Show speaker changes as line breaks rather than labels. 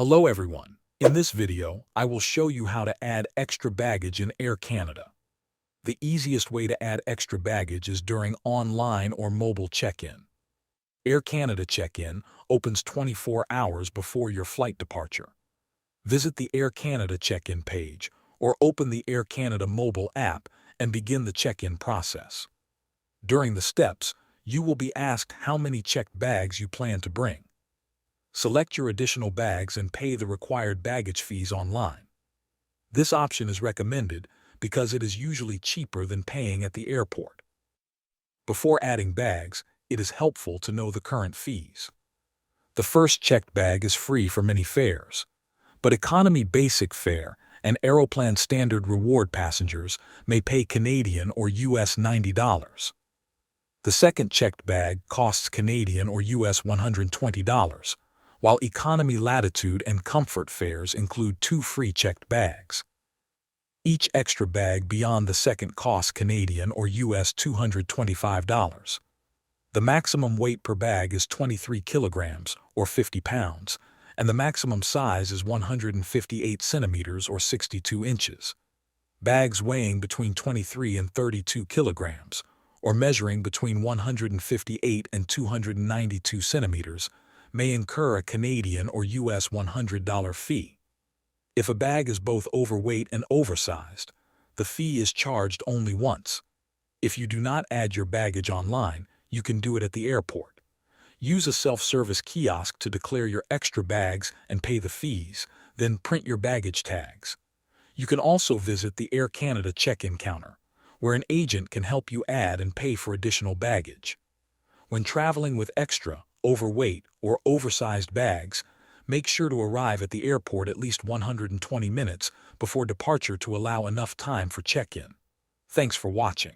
Hello everyone. In this video, I will show you how to add extra baggage in Air Canada. The easiest way to add extra baggage is during online or mobile check-in. Air Canada check-in opens 24 hours before your flight departure. Visit the Air Canada check-in page or open the Air Canada mobile app and begin the check-in process. During the steps, you will be asked how many checked bags you plan to bring. Select your additional bags and pay the required baggage fees online. This option is recommended because it is usually cheaper than paying at the airport. Before adding bags, it is helpful to know the current fees. The first checked bag is free for many fares, but Economy Basic Fare and Aeroplan Standard Reward passengers may pay Canadian or US $90. The second checked bag costs Canadian or US $120. While Economy Latitude and Comfort fares include 2 free checked bags. Each extra bag beyond the second costs Canadian or US $225. The maximum weight per bag is 23 kilograms or 50 pounds, and the maximum size is 158 centimeters or 62 inches. Bags weighing between 23 and 32 kilograms, or measuring between 158 and 292 centimeters, may incur a Canadian or US $100 fee. If a bag is both overweight and oversized, the fee is charged only once. If you do not add your baggage online, you can do it at the airport. Use a self-service kiosk to declare your extra bags and pay the fees, then print your baggage tags. You can also visit the Air Canada check-in counter, where an agent can help you add and pay for additional baggage. When traveling with extra, overweight, or oversized bags, make sure to arrive at the airport at least 120 minutes before departure to allow enough time for check-in. Thanks for watching.